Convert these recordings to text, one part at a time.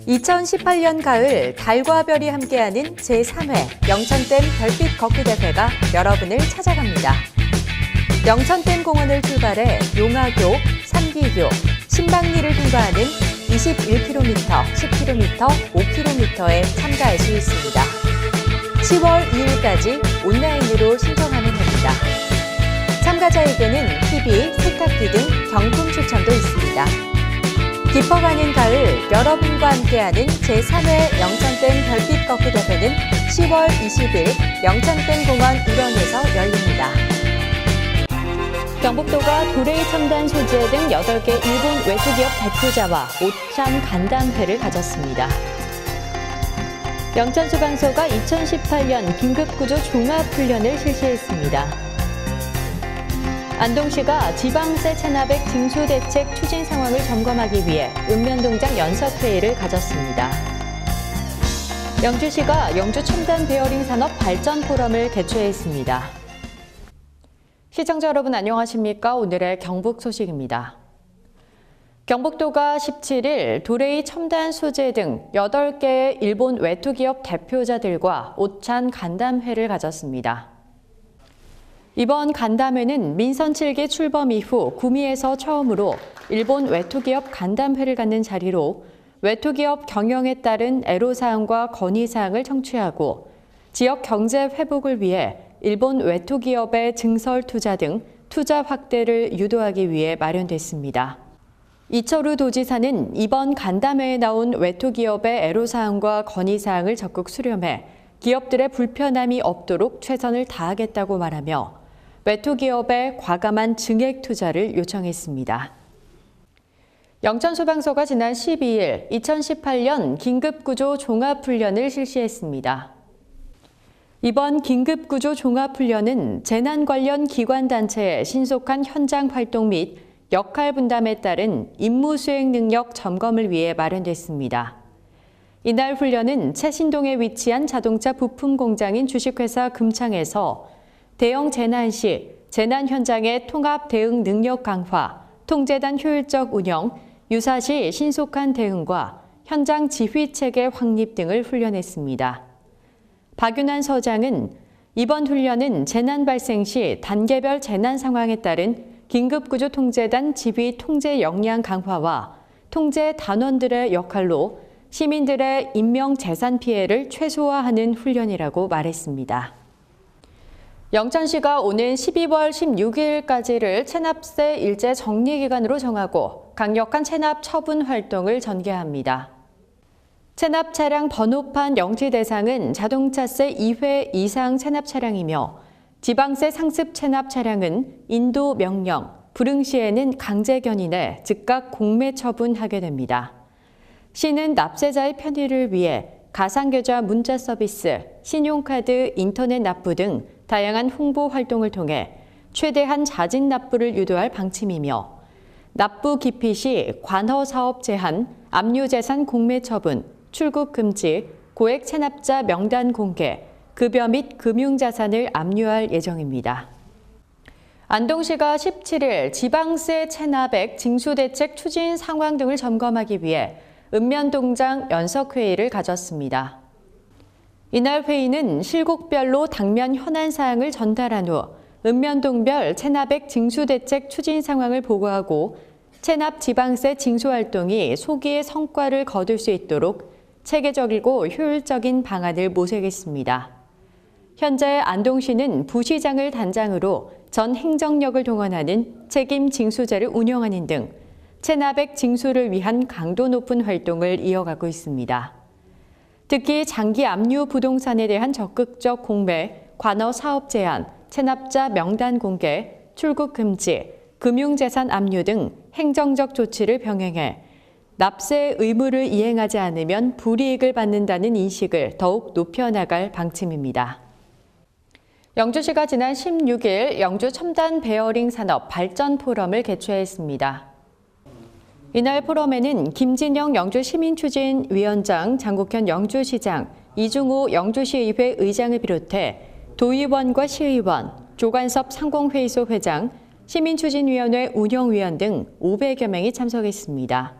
2018년 가을 달과 별이 함께하는 제3회 영천댐 별빛 걷기 대회가 여러분을 찾아갑니다. 영천댐 공원을 출발해 용화교, 삼기교, 신방리를 통과하는 21km, 10km, 5km에 참가할 수 있습니다. 10월 2일까지 온라인으로 신청하면 됩니다. 참가자에게는 TV, 세탁기 등 경품 추첨도 있습니다. 깊어가는 가을 여러분과 함께하는 제3회 영천댐 별빛 걷기 대회는 10월 20일 영천댐 공원 일원에서 열립니다. 경북도가 도레이 첨단 소재 등 8개 일본 외투기업 대표자와 오찬 간담회를 가졌습니다. 영천소방서가 2018년 긴급구조 종합훈련을 실시했습니다. 안동시가 지방세 체납액 징수 대책 추진 상황을 점검하기 위해 읍면동장 연석회의를 가졌습니다. 영주시가 영주 첨단 베어링 산업 발전 포럼을 개최했습니다. 시청자 여러분 안녕하십니까? 오늘의 경북 소식입니다. 경북도가 17일 도레이 첨단 소재 등 8개의 일본 외투기업 대표자들과 오찬 간담회를 가졌습니다. 이번 간담회는 민선 7기 출범 이후 구미에서 처음으로 일본 외투기업 간담회를 갖는 자리로 외투기업 경영에 따른 애로사항과 건의사항을 청취하고 지역 경제 회복을 위해 일본 외투기업의 증설 투자 등 투자 확대를 유도하기 위해 마련됐습니다. 이철우 도지사는 이번 간담회에 나온 외투기업의 애로사항과 건의사항을 적극 수렴해 기업들의 불편함이 없도록 최선을 다하겠다고 말하며 외투기업의 과감한 증액 투자를 요청했습니다. 영천소방서가 지난 12일 2018년 긴급구조 종합훈련을 실시했습니다. 이번 긴급구조 종합훈련은 재난 관련 기관단체의 신속한 현장 활동 및 역할 분담에 따른 임무 수행 능력 점검을 위해 마련됐습니다. 이날 훈련은 채신동에 위치한 자동차 부품 공장인 주식회사 금창에서 대형 재난 시 재난 현장의 통합 대응 능력 강화, 통제단 효율적 운영, 유사 시 신속한 대응과 현장 지휘 체계 확립 등을 훈련했습니다. 박윤환 서장은 이번 훈련은 재난 발생 시 단계별 재난 상황에 따른 긴급구조 통제단 지휘 통제 역량 강화와 통제 단원들의 역할로 시민들의 인명 재산 피해를 최소화하는 훈련이라고 말했습니다. 영천시가 오는 12월 16일까지를 체납세 일제 정리 기간으로 정하고 강력한 체납 처분 활동을 전개합니다. 체납 차량 번호판 영지 대상은 자동차세 2회 이상 체납 차량이며 지방세 상습 체납 차량은 인도 명령, 불응 시에는 강제 견인해 즉각 공매 처분하게 됩니다. 시는 납세자의 편의를 위해 가상계좌 문자 서비스, 신용카드, 인터넷 납부 등 다양한 홍보 활동을 통해 최대한 자진 납부를 유도할 방침이며 납부 기피 시 관허 사업 제한, 압류재산 공매 처분, 출국 금지, 고액 체납자 명단 공개, 급여 및 금융자산을 압류할 예정입니다. 안동시가 17일 지방세 체납액 징수 대책 추진 상황 등을 점검하기 위해 읍면동장 연석회의를 가졌습니다. 이날 회의는 실곡별로 당면 현안 사항을 전달한 후 읍면동별 체납액 징수 대책 추진 상황을 보고하고 체납 지방세 징수 활동이 소기의 성과를 거둘 수 있도록 체계적이고 효율적인 방안을 모색했습니다. 현재 안동시는 부시장을 단장으로 전 행정력을 동원하는 책임 징수제를 운영하는 등 체납액 징수를 위한 강도 높은 활동을 이어가고 있습니다. 특히 장기 압류 부동산에 대한 적극적 공매, 관허 사업 제한, 체납자 명단 공개, 출국 금지, 금융재산 압류 등 행정적 조치를 병행해 납세 의무를 이행하지 않으면 불이익을 받는다는 인식을 더욱 높여나갈 방침입니다. 영주시가 지난 16일 영주 첨단 베어링 산업 발전 포럼을 개최했습니다. 이날 포럼에는 김진영 영주시민추진위원장, 장국현 영주시장, 이중우 영주시의회 의장을 비롯해 도의원과 시의원, 조관섭 상공회의소 회장, 시민추진위원회 운영위원 등 500여 명이 참석했습니다.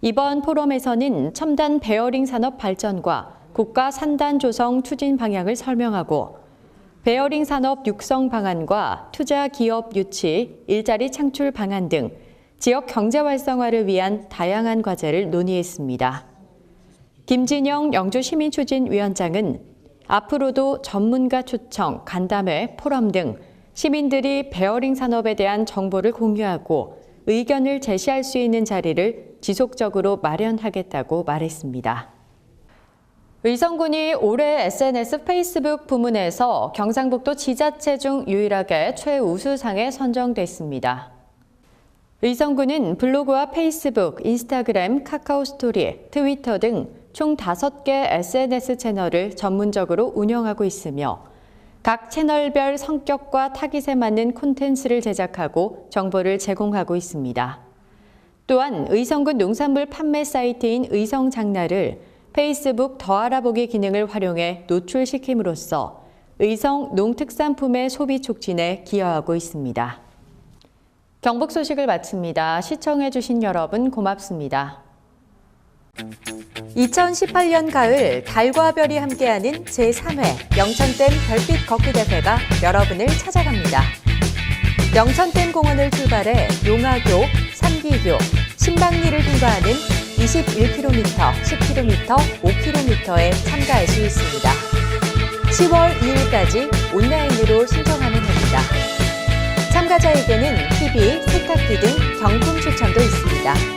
이번 포럼에서는 첨단 베어링 산업 발전과 국가 산단 조성 추진 방향을 설명하고 베어링 산업 육성 방안과 투자 기업 유치, 일자리 창출 방안 등 지역 경제 활성화를 위한 다양한 과제를 논의했습니다. 김진영 영주시민추진위원장은 앞으로도 전문가 초청, 간담회, 포럼 등 시민들이 베어링 산업에 대한 정보를 공유하고 의견을 제시할 수 있는 자리를 지속적으로 마련하겠다고 말했습니다. 의성군이 올해 SNS 페이스북 부문에서 경상북도 지자체 중 유일하게 최우수상에 선정됐습니다. 의성군은 블로그와 페이스북, 인스타그램, 카카오스토리, 트위터 등 총 5개 SNS 채널을 전문적으로 운영하고 있으며 각 채널별 성격과 타깃에 맞는 콘텐츠를 제작하고 정보를 제공하고 있습니다. 또한 의성군 농산물 판매 사이트인 의성장날을 페이스북 더 알아보기 기능을 활용해 노출시킴으로써 의성 농특산품의 소비 촉진에 기여하고 있습니다. 경북 소식을 마칩니다. 시청해주신 여러분 고맙습니다. 2018년 가을 달과 별이 함께하는 제3회 영천댐 별빛 걷기 대회가 여러분을 찾아갑니다. 영천댐 공원을 출발해 용화교, 삼기교, 신방리를 통과하는 21km, 10km, 5km에 참가할 수 있습니다. 10월 2일까지 온라인으로 신청하면 됩니다. 참가자에게는 TV, 세탁기 등 경품 추첨도 있습니다.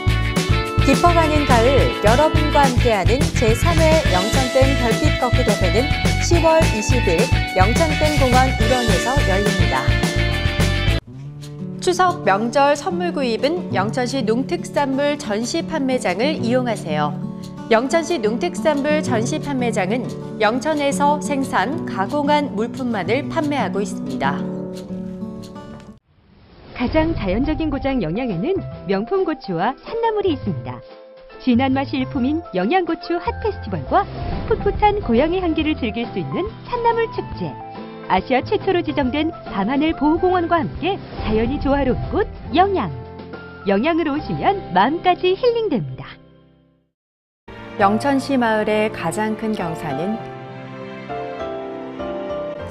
깊어가는 가을 여러분과 함께하는 제3회 영천댐 별빛 걷기 대회는 10월 20일 영천댐 공원 일원에서 열립니다. 추석 명절 선물 구입은 영천시 농특산물 전시 판매장을 이용하세요. 영천시 농특산물 전시 판매장은 영천에서 생산, 가공한 물품만을 판매하고 있습니다. 가장 자연적인 고장 영양에는 명품 고추와 산나물이 있습니다. 진한 맛이 일품인 영양고추 핫페스티벌과 풋풋한 고향의 향기를 즐길 수 있는 산나물 축제. 아시아 최초로 지정된 밤하늘 보호공원과 함께 자연이 조화로운 곳 영양. 영양으로 오시면 마음까지 힐링됩니다. 영천시 마을의 가장 큰 경사는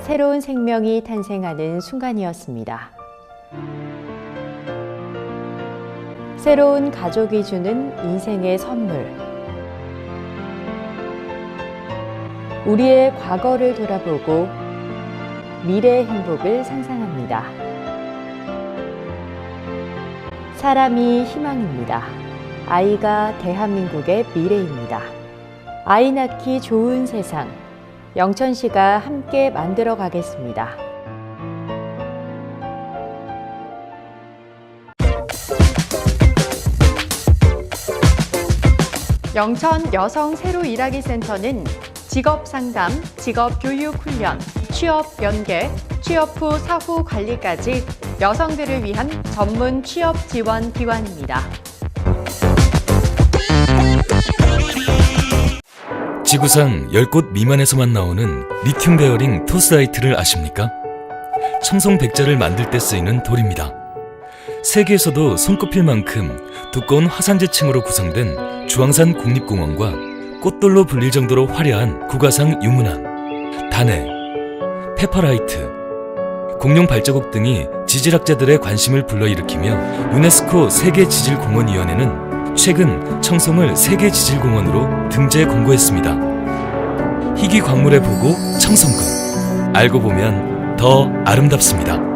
새로운 생명이 탄생하는 순간이었습니다. 새로운 가족이 주는 인생의 선물. 우리의 과거를 돌아보고 미래의 행복을 상상합니다. 사람이 희망입니다. 아이가 대한민국의 미래입니다. 아이 낳기 좋은 세상, 영천시가 함께 만들어 가겠습니다. 영천 여성 새로 일하기 센터는 직업상담, 직업교육훈련, 취업 연계, 취업 후 사후 관리까지 여성들을 위한 전문 취업 지원 기관입니다. 지구상 10곳 미만에서만 나오는 리튬 베어링 토스아이트를 아십니까? 청송 백자를 만들 때 쓰이는 돌입니다. 세계에서도 손꼽힐 만큼 두꺼운 화산재층으로 구성된 주황산 국립공원과 꽃돌로 불릴 정도로 화려한 국가상 유문암, 단해, 페퍼라이트, 공룡 발자국 등이 지질학자들의 관심을 불러일으키며 유네스코 세계지질공원위원회는 최근 청송을 세계지질공원으로 등재 공고했습니다. 희귀 광물의 보고 청송군, 알고 보면 더 아름답습니다.